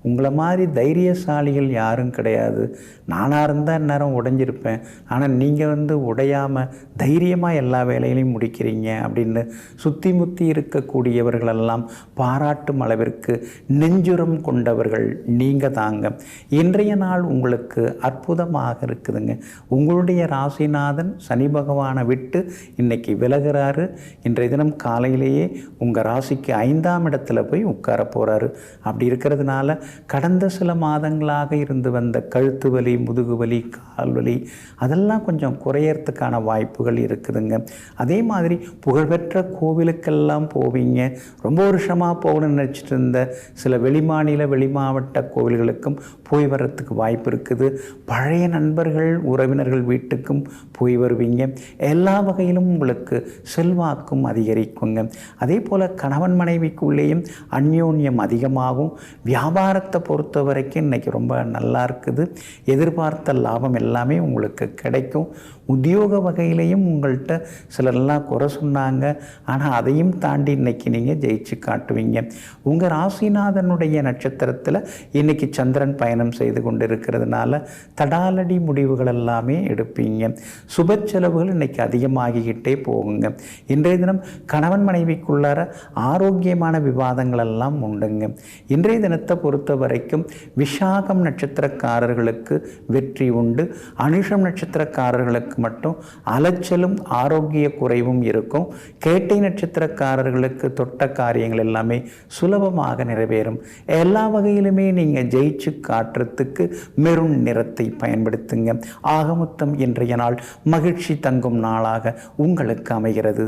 உங்களை மாதிரி தைரியசாலிகள் யாரும் கிடையாது, நானாக இருந்தால் இந்நேரம் உடைஞ்சிருப்பேன், ஆனால் நீங்கள் வந்து உடையாமல் தைரியமாக எல்லா வேலைகளையும் முடிக்கிறீங்க அப்படின்னு சுற்றி முற்றி இருக்கக்கூடியவர்களெல்லாம் பாராட்டும் அளவிற்கு நெஞ்சுரம் கொண்டவர்கள் நீங்கள் தாங்க. இன்றைய நாள் உங்களுக்கு அற்புதமாக இருக்குதுங்க. உங்களுடைய ராசிநாதன் சனி பகவானை விட்டு இன்னைக்கு விலகிறாரு. இன்றைய தினம் காலையிலேயே உங்கள் ராசிக்கு 5ஆம் இடத்துல போய் உட்கார போகிறாரு. அப்படி இருக்கிறதுனால கடந்த சில மாதங்களாக இருந்து வந்த கழுத்து வலி, முதுகு வலி, கால் வலி அதெல்லாம் கொஞ்சம் குறையறதுக்கான வாய்ப்புகள் இருக்குதுங்க. அதே மாதிரி புகழ்பெற்ற கோவிலுக்கெல்லாம் போவீங்க. ரொம்ப வருஷமாக போகணும்னு நினச்சிட்டு இருந்த சில வெளிமாநில வெளிமாவட்ட கோவில்களுக்கும் போய் வர்றதுக்கு வாய்ப்பு இருக்குது. பழைய நண்பர்கள் உறவினர்கள் வீட்டுக்கும் போய் வருவீங்க. எல்லா வகையிலும் உங்களுக்கு செல்வாக்கும் அதிகரிக்குங்க. அதே போல் கணவன் மனைவிக்குள்ளேயும் அந்யோன்யம் அதிகமாகும். வியாபாரத்தை பொறுத்த வரைக்கும் இன்றைக்கி ரொம்ப நல்லா இருக்குது. எதிர்பார்த்த லாபம் எல்லாமே உங்களுக்கு கிடைக்கும். உத்தியோக வகையிலையும் உங்கள்கிட்ட சிலரெல்லாம் குறை சொன்னாங்க. ஆனால் அதையும் தாண்டி இன்றைக்கி நீங்கள் ஜெயிச்சு காட்டுவீங்க. உங்கள் ராசிநாதனுடைய நட்சத்திரத்தில் இன்றைக்கி சந்திரன் பயணம் செய்து கொண்டு இருக்கிறதுனால தடாலடி முடிவுகள் எல்லாமே எடுப்பீங்க. சுப செலவுகள் இன்றைக்கி அதிகமாகிக்கிட்டே போகுங்க. இன்றைய தினம் கணவன் மனைவிக்குள்ளார ஆரோக்கியமான விவாதங்கள் எல்லாம் உண்டுங்க. இன்றைய தினத்தை பொறுத்த வரைக்கும் விஷாகம் நட்சத்திரக்காரர்களுக்கு வெற்றி உண்டு. அனுஷம் நட்சத்திரக்காரர்களுக்கு மட்டும் அலைச்சலும் ஆரோக்கிய குறைவும் இருக்கும். கேட்டை நட்சத்திரக்காரர்களுக்கு தொட்ட காரியங்கள் எல்லாமே சுலபமாக நிறைவேறும். எல்லா வகையிலுமே நீங்கள் ஜெயிச்சு காட்டுறதுக்கு மெரூன் நிறத்தை பயன்படுத்துங்க. ஆகமொத்தம் இன்றைய நாள் மகிழ்ச்சி தங்கும் நாளாக உங்களுக்கு அமைகிறது.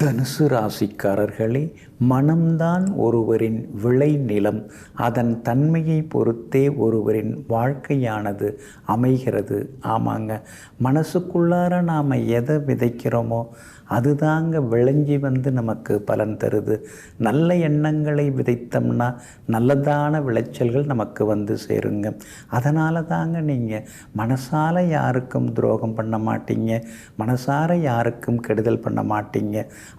தனுசு ராசிக்காரர்களே, மனம்தான் ஒருவரின் விளை நிலம். அதன் தன்மையை பொறுத்தே ஒருவரின் வாழ்க்கையானது அமைகிறது. ஆமாங்க, மனசுக்குள்ளார நாம் எதை விதைக்கிறோமோ அதுதாங்க விளைஞ்சி வந்து நமக்கு பலன் தருது. நல்ல எண்ணங்களை விதைத்தோம்னா நல்லதான விளைச்சல்கள் நமக்கு வந்து சேருங்க. அதனால தாங்க நீங்கள் மனசார யாருக்கும் துரோகம் பண்ண மாட்டீங்க, மனசார யாருக்கும் கெடுதல் பண்ண மாட்டீங்க.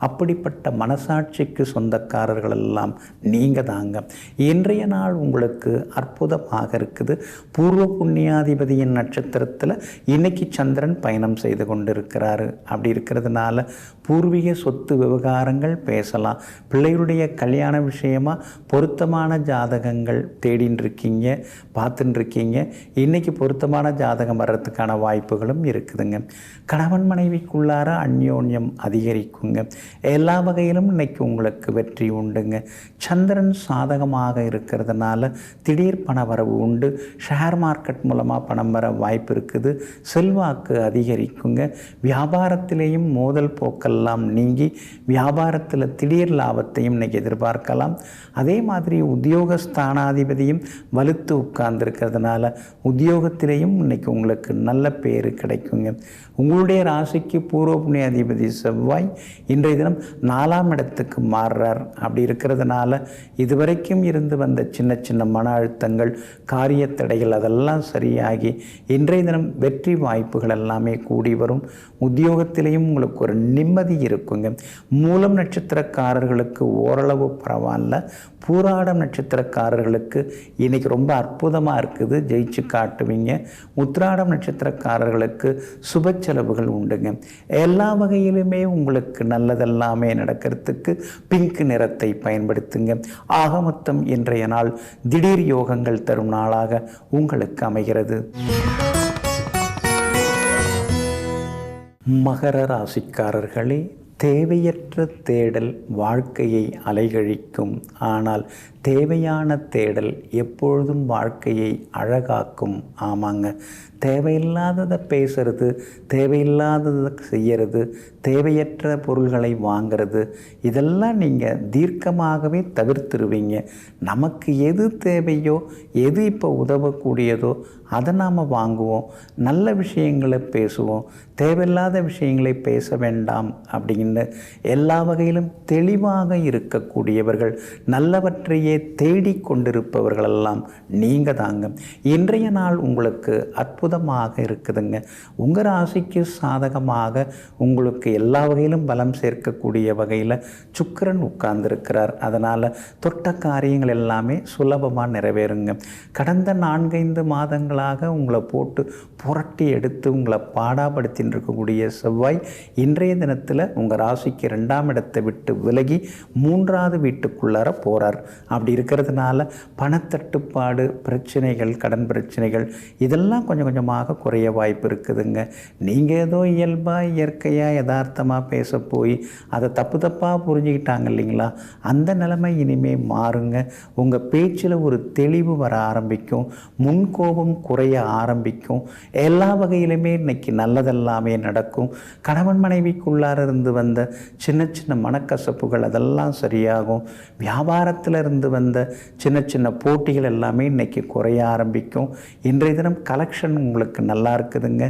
அப்படிப்பட்ட மனசாட்சிக்கு சொந்தக்காரர்கள் எல்லாம் நீங்கள் தாங்க. இன்றைய நாள் உங்களுக்கு அற்புதமாக இருக்குது. பூர்வ புண்ணியாதிபதியின் நட்சத்திரத்தில் இன்னைக்கு சந்திரன் பயணம் செய்து கொண்டிருக்கிறாரு. அப்படி இருக்கிறதுனால பூர்வீக சொத்து விவகாரங்கள் பேசலாம். பிள்ளைகளுடைய கல்யாண விஷயமாக பொருத்தமான ஜாதகங்கள் தேடின்னு இருக்கீங்க, பார்த்துட்டு இருக்கீங்க. இன்றைக்கி பொருத்தமான ஜாதகம் வர்றதுக்கான வாய்ப்புகளும் இருக்குதுங்க. கணவன் மனைவிக்குள்ளார அந்யோன்யம் அதிகரிக்குங்க. எல்லா வகையிலும் இன்றைக்கி உங்களுக்கு வெற்றி உண்டுங்க. சந்திரன் சாதகமாக இருக்கிறதுனால திடீர் பண வரவு உண்டு. ஷேர் மார்க்கெட் மூலமாக பணம் வர வாய்ப்பு இருக்குது. செல்வாக்கு அதிகரிக்குங்க. வியாபாரத்திலேயும் மோதல் போக்கெல்லாம் நீங்கி வியாபாரத்தில் திடீர் லாபத்தையும் இன்றைக்கி எதிர்பார்க்கலாம். அதே மாதிரி உத்தியோகஸ்தானாதிபதியும் வலுத்து உட்கார்ந்துருக்கிறதுனால உத்தியோகத்திலேயும் இன்றைக்கி உங்களுக்கு நல்ல பேர் கிடைக்குங்க. உங்களுடைய ராசிக்கு பூர்வ புண்ணியாதிபதி செவ்வாய் இன்றைய தினம் 4ஆம் இடத்துக்கு மாறுறார். அப்படி இருக்கிறதுனால இதுவரைக்கும் இருந்து வந்த சின்ன சின்ன மன அழுத்தங்கள், காரிய தடைகள் அதெல்லாம் சரியாகி இன்றைய தினம் வெற்றி வாய்ப்புகள் எல்லாமே கூடி வரும். உத்தியோகத்திலேயும் உங்களுக்கு ஒரு நிம்மதி இருக்குங்க. மூலம் நட்சத்திரக்காரர்களுக்கு ஓரளவு பரவாயில்ல. பூராடம் நட்சத்திரக்காரர்களுக்கு இன்றைக்கி ரொம்ப அற்புதமாக இருக்குது, ஜெயிச்சு காட்டுவீங்க. உத்திராடம் நட்சத்திரக்காரர்களுக்கு சுப செலவுகள் உண்டுங்க. எல்லா வகையிலுமே உங்களுக்கு நல்லதெல்லாமே நடக்கிறதுக்கு பிங்க் நிறத்தை பயன்படுத்துங்க. ஆக மொத்தம் இன்றைய நாள் திடீர் யோகங்கள் தரும் நாளாக உங்களுக்கு அமைகிறது. மகர ராசிக்காரர்களே, தேவையற்ற தேடல் வாழ்க்கையை அலைகழிக்கும். ஆனால் தேவையான தேடல் எப்பொழுதும் வாழ்க்கையை அழகாக்கும். ஆமாங்க, தேவையில்லாததை பேசுறது, தேவையில்லாததை செய்கிறது, தேவையற்ற பொருள்களை வாங்கிறது, இதெல்லாம் நீங்கள் தீர்க்கமாகவே தவிர்த்துருவீங்க. நமக்கு எது தேவையோ, எது இப்போ உதவக்கூடியதோ அதை நாம் வாங்குவோம். நல்ல விஷயங்களை பேசுவோம், தேவையில்லாத விஷயங்களை பேச வேண்டாம் அப்படின்னு எல்லா வகையிலும் தெளிவாக இருக்கக்கூடியவர்கள், நல்லவற்றையே தேடிக்கொண்டிருப்பவர்களெல்லாம் நீங்கள் தாங்க. இன்றைய நாள் உங்களுக்கு அற்புதமாக இருக்குதுங்க. உங்கள் ராசிக்கு சாதகமாக உங்களுக்கு எல்லா வகையிலும் பலம் சேர்க்கக்கூடிய வகையில் சுக்கிரன் உட்கார்ந்துருக்கிறார். அதனால் தொட்ட காரியங்கள் எல்லாமே சுலபமாக நிறைவேறுங்க. கடந்த 4-5 மாதங்கள் நாட்களாக உங்களை போட்டு புரட்டி எடுத்து உங்களை பாடாப்படுத்தின்னு இருக்கக்கூடிய செவ்வாய் இன்றைய தினத்தில் உங்கள் ராசிக்கு 2ஆம் இடத்தை விட்டு விலகி 3வது வீட்டுக்குள்ளார போகிறார். அப்படி இருக்கிறதுனால பணத்தட்டுப்பாடு பிரச்சனைகள், கடன் பிரச்சனைகள் இதெல்லாம் கொஞ்சம் கொஞ்சமாக குறைய வாய்ப்பு இருக்குதுங்க. நீங்கள் ஏதோ இயல்பாக இயற்கையாக யதார்த்தமாக பேச போய் அதை தப்பாக புரிஞ்சுக்கிட்டாங்க இல்லைங்களா, அந்த நிலைமை இனிமேல் மாறுங்க. உங்கள் பேச்சில் ஒரு தெளிவு வர ஆரம்பிக்கும், முன்கோபம் குறைய ஆரம்பிக்கும். எல்லா வகையிலுமே இன்னைக்கு நல்லதெல்லாமே நடக்கும். கணவன் மனைவிக்குள்ளார இருந்து வந்த சின்ன சின்ன மனக்கசப்புகள் அதெல்லாம் சரியாகும். வியாபாரத்தில் இருந்து வந்த சின்ன சின்ன போட்டிகள் எல்லாமே இன்னைக்கு குறைய ஆரம்பிக்கும். இன்றைய தினம் கலெக்ஷன் உங்களுக்கு நல்லா இருக்குதுங்க.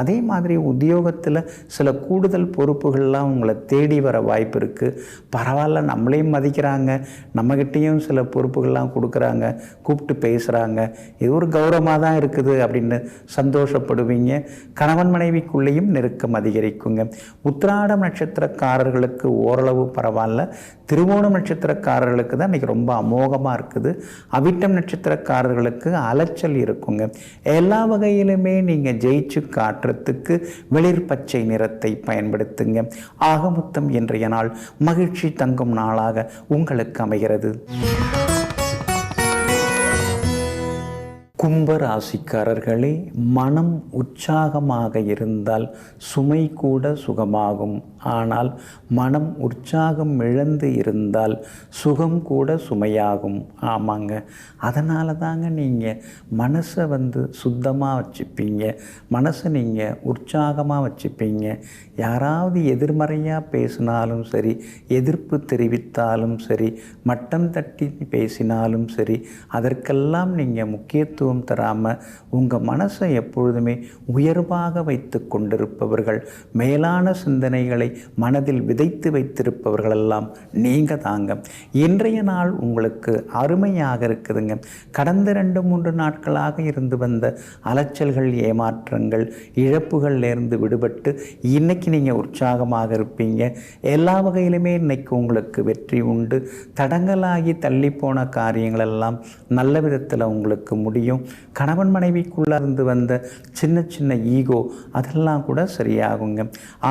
அதே மாதிரி உத்தியோகத்தில் சில கூடுதல் பொறுப்புகள்லாம் உங்களை தேடி வர வாய்ப்பு இருக்குது. பரவாயில்ல, நம்மளையும் மதிக்கிறாங்க, நம்மகிட்டையும் சில பொறுப்புகள்லாம் கொடுக்குறாங்க, கூப்பிட்டு பேசுகிறாங்க, இது ஒரு கௌரவமாக தான் இருக்குது அப்படின்னு சந்தோஷப்படுவீங்க. கணவன் மனைவிக்குள்ளேயும் நெருக்கம் அதிகரிக்குங்க. உத்திராடம் நட்சத்திரக்காரர்களுக்கு ஓரளவு பரவாயில்ல. திருவோணம் நட்சத்திரக்காரர்களுக்கு தான் இன்றைக்கி ரொம்ப அமோகமாக இருக்குது. அவிட்டம் நட்சத்திரக்காரர்களுக்கு அலைச்சல் இருக்குங்க. எல்லா வகையிலுமே நீங்கள் ஜெயிச்சு காட்டுறதுக்கு வெளிர் பச்சை நிறத்தை பயன்படுத்துங்க. ஆக மொத்தம் இன்றைய நாள் மகிழ்ச்சி தங்கும் நாளாக உங்களுக்கு அமைகிறது. கும்பராசிக்காரர்களே, மனம் உற்சாகமாக இருந்தால் சுமை கூட சுகமாகும். ஆனால் மனம் உற்சாகம் இழந்து இருந்தால் சுகம் கூட சுமையாகும். ஆமாங்க, அதனால தாங்க நீங்கள் மனசை சுத்தமாக வச்சுப்பீங்க, மனசை நீங்கள் உற்சாகமாக வச்சுப்பீங்க. யாராவது எதிர்மறையாக பேசினாலும் சரி, எதிர்ப்பு தெரிவித்தாலும் சரி, மட்டம் தட்டி பேசினாலும் சரி, அதற்கெல்லாம் நீங்கள் முக்கியத்துவம் தராமல் உங்கள் மனசை எப்பொழுதுமே உயர்வாக வைத்து கொண்டிருப்பவர்கள், மேலான சிந்தனைகளை மனதில் விதைத்து வைத்திருப்பவர்களெல்லாம் நீங்கள் தாங்க. இன்றைய நாள் உங்களுக்கு அருமையாக இருக்குதுங்க. கடந்த 2-3 நாட்களாக இருந்து வந்த அலைச்சல்கள், ஏமாற்றங்கள், இழப்புகள்லேருந்து விடுபட்டு இன்னைக்கு நீங்கள் உற்சாகமாக இருப்பீங்க. எல்லா வகையிலுமே இன்னைக்கு உங்களுக்கு வெற்றி உண்டு. தடங்கலாகி தள்ளி போன காரியங்களெல்லாம் நல்ல விதத்தில் உங்களுக்கு முடியும். கணவன் மனைவிக்குள்ளே இருந்து வந்த சின்ன சின்ன ஈகோ அதெல்லாம் கூட சரியாகுங்க.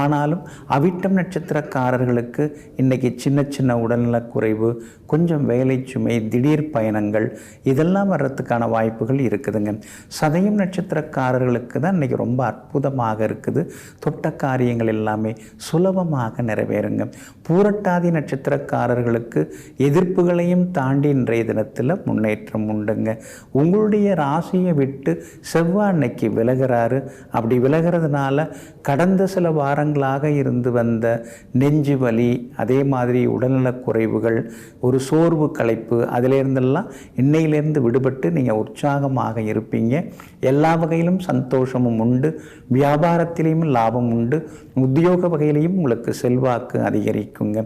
ஆனாலும் அவிட்டம் நட்சத்திரக்காரர்களுக்கு இன்றைக்கி சின்ன சின்ன உடல்நலக்குறைவு, கொஞ்சம் வேலை சுமை, திடீர் பயணங்கள் இதெல்லாம் வர்றதுக்கான வாய்ப்புகள் இருக்குதுங்க. சதயம் நட்சத்திரக்காரர்களுக்கு தான் இன்றைக்கி ரொம்ப அற்புதமாக இருக்குது. தொட்ட காரியங்கள் எல்லாமே சுலபமாக நிறைவேறுங்க. பூரட்டாதி நட்சத்திரக்காரர்களுக்கு எதிர்ப்புகளையும் தாண்டி இன்றைய தினத்தில் முன்னேற்றம் உண்டுங்க. உங்களுடைய ராசியை விட்டு செவ்வாய் அன்னைக்கு விலகிறாரு. அப்படி விலகிறதுனால கடந்த சில வாரங்களாக இருந்து வந்த நெஞ்சு வலி, அதே மாதிரி உடல்நலக் குறைவுகள், ஒரு சோர்வு களைப்பு, அதிலிருந்தெல்லாம் இன்னையிலேருந்து விடுபட்டு நீங்கள் உற்சாகமாக இருப்பீங்க. எல்லா வகையிலும் சந்தோஷமும் உண்டு. வியாபாரத்திலையும் லாபம் உண்டு. உத்தியோக வகையிலையும் உங்களுக்கு செல்வாக்கு அதிகரிக்குங்க.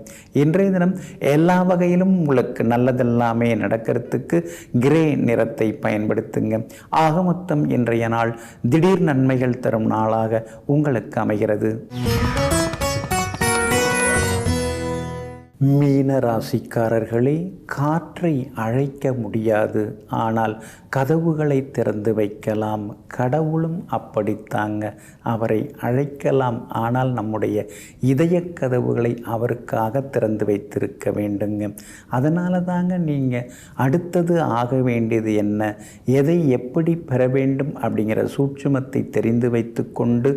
இன்றைய தினம் எல்லா வகையிலும் உங்களுக்கு நல்லதெல்லாமே நடக்கிறதுக்கு கிரே நிறத்தை பயன்படுத்துங்க. ஆக மொத்தம் இன்றைய நாள் திடீர் நன்மைகள் தரும் நாளாக உங்களுக்கு அமைகிறது. மீன ராசிக்காரர்களே, காற்றை அழைக்க முடியாது, ஆனால் கதவுகளை திறந்து வைக்கலாம். கடவுளும் அப்படித்தாங்க, அவரை அழைக்கலாம், ஆனால் நம்முடைய இதய கதவுகளை அவருக்காக திறந்து வைத்திருக்க வேண்டுங்க. அதனால தாங்க நீங்கள் அடுத்தது ஆக வேண்டியது என்ன, எதை எப்படி பெற வேண்டும் அப்படிங்கிற சூட்சுமத்தை தெரிந்து வைத்து கொண்டு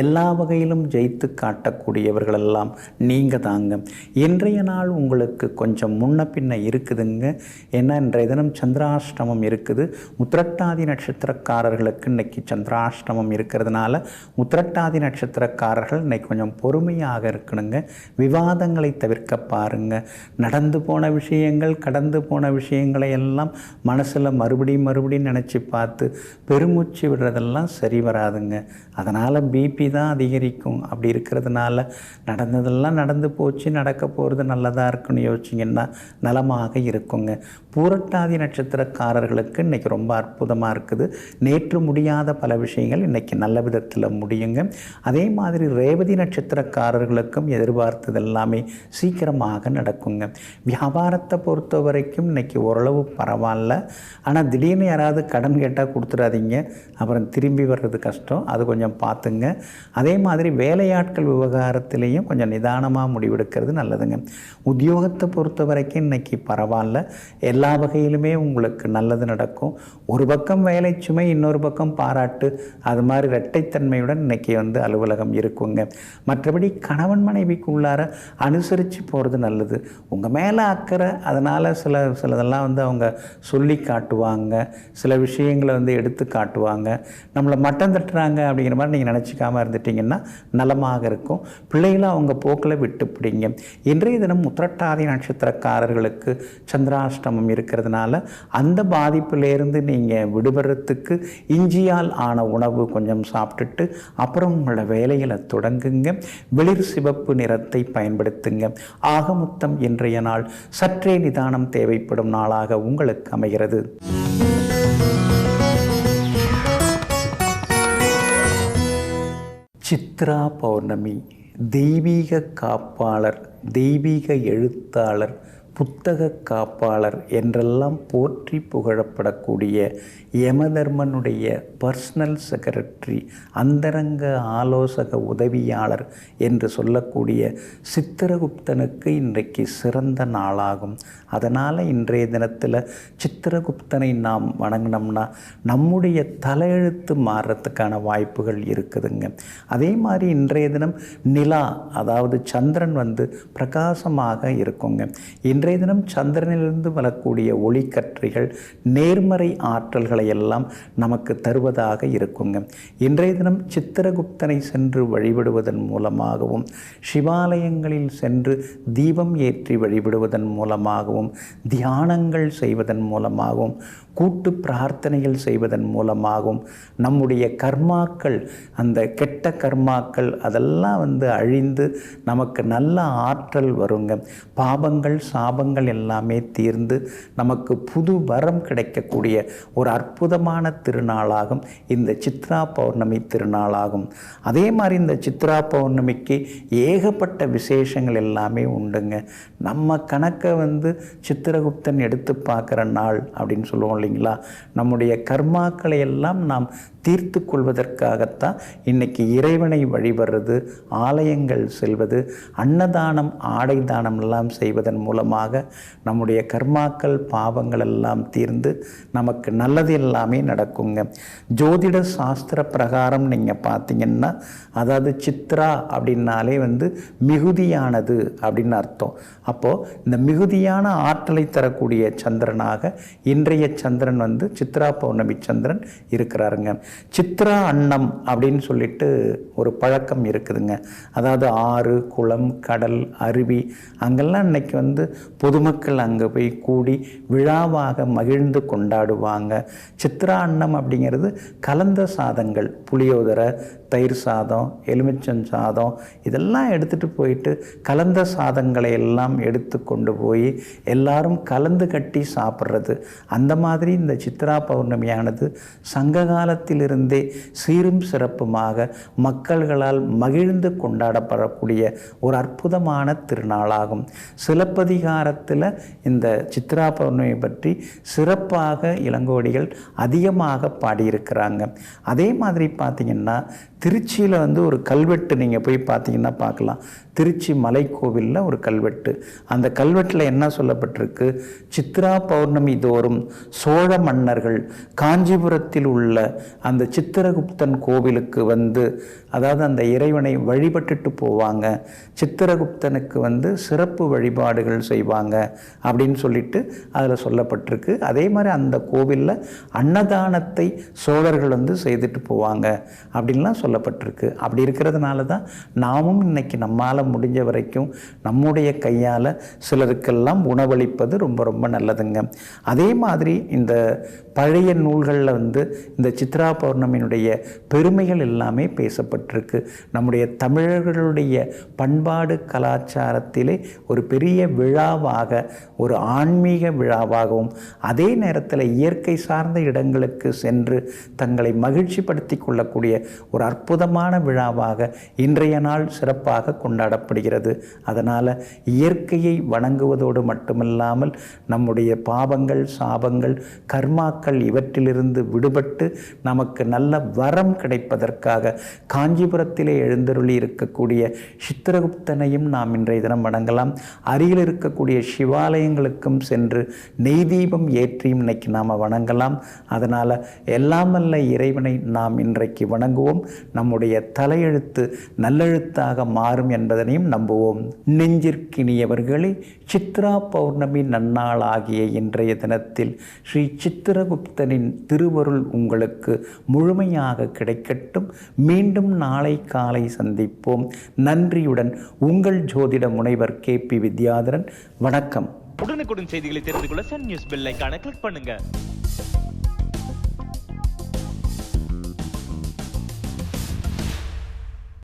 எல்லா வகையிலும் ஜெயித்து காட்டக்கூடியவர்களெல்லாம் நீங்கள் தாங்க. இன்றைய நாள் உங்களுக்கு கொஞ்சம் முன்ன பின்ன இருக்குதுங்க. ஏன்னா இன்றைய தினம் சந்திராஷ்டமம் இருக்குது. உத்திரட்டாதி நட்சத்திரக்காரர்களுக்கு இன்னைக்கு சந்திராஷ்டமம் இருக்கிறதுனால உத்திரட்டாதி நட்சத்திரக்காரர்கள் இன்னைக்கு கொஞ்சம் பொறுமையாக இருக்கணுங்க. விவாதங்களை தவிர்க்க பாருங்க. நடந்து போன விஷயங்கள், கடந்து போன விஷயங்களை எல்லாம் மனசில் மறுபடியும் நினச்சி பார்த்து பெருமூச்சு விடுறதெல்லாம் சரி வராதுங்க. அதனால் பிபி தான் அதிகரிக்கும். அப்படி இருக்கிறதுனால நடந்ததெல்லாம் நடந்து போச்சு, நடக்க போகிறது நல்லதாக இருக்குன்னு யோசிச்சிங்கன்னா நலமாக இருக்குங்க. பூரட்டாதி நட்சத்திரக்காரர்களுக்கு இன்றைக்கி ரொம்ப அற்புதமாக இருக்குது. நேற்று முடியாத பல விஷயங்கள் இன்றைக்கி நல்ல விதத்தில் முடியுங்க. அதே மாதிரி ரேவதி நட்சத்திரக்காரர்களுக்கும் எதிர்பார்த்தது எல்லாமே சீக்கிரமாக நடக்குங்க. வியாபாரத்தை பொறுத்த வரைக்கும் இன்றைக்கி ஓரளவு பரவாயில்ல. ஆனால் திடீர்னு யாராவது கடன் கேட்டால் கொடுத்துடாதீங்க, அப்புறம் திரும்பி வர்றது கஷ்டம். அது கொஞ்சம் பார்த்துங்க. அதே மாதிரி வேலையாட்கள் விவகாரத்திலையும் கொஞ்சம் நிதானமாக முடிவெடுக்கிறது நல்லதுங்க. உத்தியோகத்தை பொறுத்த வரைக்கும் இன்றைக்கி பரவாயில்ல. எல்லா வகையிலுமே உங்களுக்கு நல்லது நடக்கும். ஒரு பக்கம் வேலை சுமை, இன்னொரு பக்கம் பாராட்டு, அது மாதிரி இரட்டைத்தன்மையுடன் இன்றைக்கி அலுவலகம் இருக்குங்க. மற்றபடி கணவன் மனைவிக்குள்ளார அனுசரித்து போகிறது நல்லது. உங்கள் மேலே அக்கறை, அதனால் சிலதெல்லாம் அவங்க சொல்லி காட்டுவாங்க, சில விஷயங்களை எடுத்து காட்டுவாங்க. நம்மளை மட்டம் தட்டுறாங்க அப்படிங்கிற மாதிரி நீங்கள் நினச்சிக்காமல் இருந்துட்டிங்கன்னா நலமாக இருக்கும். பிள்ளைகளை அவங்க போக்கில் விட்டு பிடிங்க. இன்றைய தினம் உத்திரட்டாதி நட்சத்திரக்காரர்களுக்கு சந்திராஷ்டமம் இருக்கிறதுனால அந்த பாதிப்பிலேருந்து நீங்கள் விடுபடுறதுக்கு இஞ்சியால் ஆன உணவு கொஞ்சம் சாப்பிட்டுட்டு அப்புறம் உங்களோட வேலைகளை தொடங்குங்க. வெளிர் சிவப்பு நிறத்தை பயன்படுத்துங்க. ஆகமொத்தம் இன்றைய நாள் சற்றே நிதானம் தேவைப்படும் நாளாக உங்களுக்கு அமைகிறது. சித்ரா பௌர்ணமி. தெய்வீக காப்பாளர், தெய்வீக எழுத்தாளர், புத்தக காப்பாளர் என்றெல்லாம் போற்றி புகழப்படக்கூடிய யமதர்மனுடைய பர்சனல் செக்ரட்டரி, அந்தரங்க ஆலோசக உதவியாளர் என்று சொல்லக்கூடிய சித்திரகுப்தனுக்கு இன்றைக்கு சிறந்த நாளாகும். அதனால் இன்றைய தினத்தில் சித்திரகுப்தனை நாம் வணங்கினோம்னா நம்முடைய தலையெழுத்து மாறுறதுக்கான வாய்ப்புகள் இருக்குதுங்க. அதே மாதிரி இன்றைய தினம் நிலா, அதாவது சந்திரன் பிரகாசமாக இருக்குங்க. இன்றைய தினம் சந்திரனிலிருந்து வரக்கூடிய ஒளிக்கற்றைகள் நேர்மறை ஆற்றல்களை எல்லாம் நமக்கு தருவதாக இருக்குங்க. இன்றைய தினம் சித்திரகுப்தனை சென்று வழிபடுவதன் மூலமாகவும், சிவாலயங்களில் சென்று தீபம் ஏற்றி வழிபடுவதன் மூலமாகவும், தியானங்கள் செய்வதன் மூலமாகவும், கூட்டு பிரார்த்தனைகள் செய்வதன் மூலமாகவும் நம்முடைய கர்மாக்கள், அந்த கெட்ட கர்மாக்கள் அதெல்லாம் அழிந்து நமக்கு நல்ல ஆற்றல் வருங்க. பாபங்கள் சாபங்கள் எல்லாமே தீர்ந்து நமக்கு புது வரம் கிடைக்கக்கூடிய ஒரு அற்புதமான திருநாளாகும் இந்த சித்ரா பௌர்ணமி திருநாளாகும். அதே மாதிரி இந்த சித்ரா பௌர்ணமிக்கு ஏகப்பட்ட விசேஷங்கள் எல்லாமே உண்டுங்க. நம்ம கணக்கை சித்திரகுப்தன் எடுத்து பார்க்குற நாள் அப்படின்னு சொல்லுவோம் இல்லைங்களா. நம்முடைய கர்மாக்களை எல்லாம் நாம் தீர்த்து கொள்வதற்காகத்தான் இன்றைக்கி இறைவனை வழிபடுறது, ஆலயங்கள் செல்வது, அன்னதானம் ஆடை தானம் எல்லாம் செய்வதன் மூலமாக நம்முடைய கர்மாக்கள் பாவங்கள் எல்லாம் தீர்ந்து நமக்கு நல்லது எல்லாமே நடக்குங்க. ஜோதிட சாஸ்திர பிரகாரம் நீங்கள் பார்த்தீங்கன்னா, அதாவது சித்ரா அப்படின்னாலே மிகுதியானது அப்படின்னு அர்த்தம். அப்போது இந்த மிகுதியான ஆற்றலை தரக்கூடிய சந்திரனாக இன்றைய சந்திரன் சித்ரா பௌர்ணமி சந்திரன் இருக்கிறாருங்க. சித்ரா அன்னம் அப்படின்னு சொல்லிட்டு ஒரு பழக்கம் இருக்குதுங்க. அதாவது ஆறு, குளம், கடல், அருவி அங்கெல்லாம் இன்னைக்கு பொதுமக்கள் அங்கே போய் கூடி விழாவாக மகிழ்ந்து கொண்டாடுவாங்க. சித்ரா அன்னம் அப்படிங்கிறது கலந்த சாதங்கள், புளியோதரை, தயிர் சாதம், எலுமிச்சம் சாதம் இதெல்லாம் எடுத்துகிட்டு போயிட்டு கலந்த சாதங்களை எல்லாம் எடுத்து கொண்டு போய் எல்லாரும் கலந்து கட்டி சாப்பிட்றது. அந்த மாதிரி இந்த சித்ரா பௌர்ணமியானது சங்க காலத்திலிருந்தே சீரும் சிறப்புமாக மக்கள்களால் மகிழ்ந்து கொண்டாடப்படக்கூடிய ஒரு அற்புதமான திருநாளாகும். சிலப்பதிகாரத்தில் இந்த சித்ரா பௌர்ணமி பற்றி சிறப்பாக இளங்கோடிகள் அதிகமாக பாடியிருக்கிறாங்க. அதே மாதிரி பார்த்திங்கன்னா திருச்சியில் ஒரு கல்வெட்டு நீங்கள் போய் பார்த்தீங்கன்னா பார்க்கலாம். திருச்சி மலைக்கோவிலில் ஒரு கல்வெட்டு. அந்த கல்வெட்டில் என்ன சொல்லப்பட்டிருக்கு? சித்ரா பௌர்ணமி தோறும் சோழ மன்னர்கள் காஞ்சிபுரத்தில் உள்ள அந்த சித்திரகுப்தன் கோவிலுக்கு அதாவது அந்த இறைவனை வழிபட்டுட்டு போவாங்க. சித்திரகுப்தனுக்கு சிறப்பு வழிபாடுகள் செய்வாங்க அப்படின்னு சொல்லிட்டு அதில் சொல்லப்பட்டிருக்கு. அதே மாதிரி அந்த கோவிலில் அன்னதானத்தை சோழர்கள் செய்துட்டு போவாங்க அப்படின்லாம் சொல்லப்பட்டிருக்கு. அப்படி இருக்கிறதுனால தான் நாமும் இன்னைக்கு நம்மால் முடிஞ்ச வரைக்கும் நம்முடைய கையால் சிலருக்கெல்லாம் உணவளிப்பது ரொம்ப ரொம்ப நல்லதுங்க. அதே மாதிரி இந்த பழைய நூல்களில் இந்த சித்ரா பௌர்ணமியினுடைய பெருமைகள் எல்லாமே பேசப்பட்டிருக்கு. நம்முடைய தமிழர்களுடைய பண்பாடு கலாச்சாரத்திலே ஒரு பெரிய விழாவாக, ஒரு ஆன்மீக விழாவாகவும், அதே நேரத்தில் இயற்கை சார்ந்த இடங்களுக்கு சென்று தங்களை மகிழ்ச்சிப்படுத்தி கொள்ளக்கூடிய ஒரு அற்புதமான விழாவாக இன்றைய நாள் சிறப்பாக கொண்டாடப்படுகிறது. அதனால் இயற்கையை வணங்குவதோடு மட்டுமில்லாமல் நம்முடைய பாவங்கள், சாபங்கள், கர்மாக்கள் இவற்றிலிருந்து விடுபட்டு நமக்கு நல்ல வரம் கிடைப்பதற்காக காஞ்சிபுரத்திலே எழுந்தருளி இருக்கக்கூடிய சித்திரகுப்தனையும் நாம் இன்றைய தினம் வணங்கலாம். அருகில் இருக்கக்கூடிய சிவாலயங்களுக்கும் சென்று நெய் தீபம் ஏற்றியும் இன்னைக்கு நாம் வணங்கலாம். அதனால் எல்லாம் வல்ல இறைவனை நாம் இன்றைக்கு வணங்குவோம். நம்முடைய தலையெழுத்து நல்லெழுத்தாக மாறும் என்பதனையும் நம்புவோம். நெஞ்சிற்கினியவர்களே, சித்ரா பௌர்ணமி நன்னாள் ஆகிய இன்றைய தினத்தில் ஸ்ரீ சித்திரகுப்தனின் திருவருள் உங்களுக்கு முழுமையாக கிடைக்கட்டும். மீண்டும் நாளை காலை சந்திப்போம். நன்றியுடன் உங்கள் ஜோதிட முனைவர் KP வித்யாதரன். வணக்கம். உடனுக்குடன் செய்திகளை தெரிந்து கொள்ள சன் நியூஸ் பெல் ஐகானை கிளிக் பண்ணுங்க.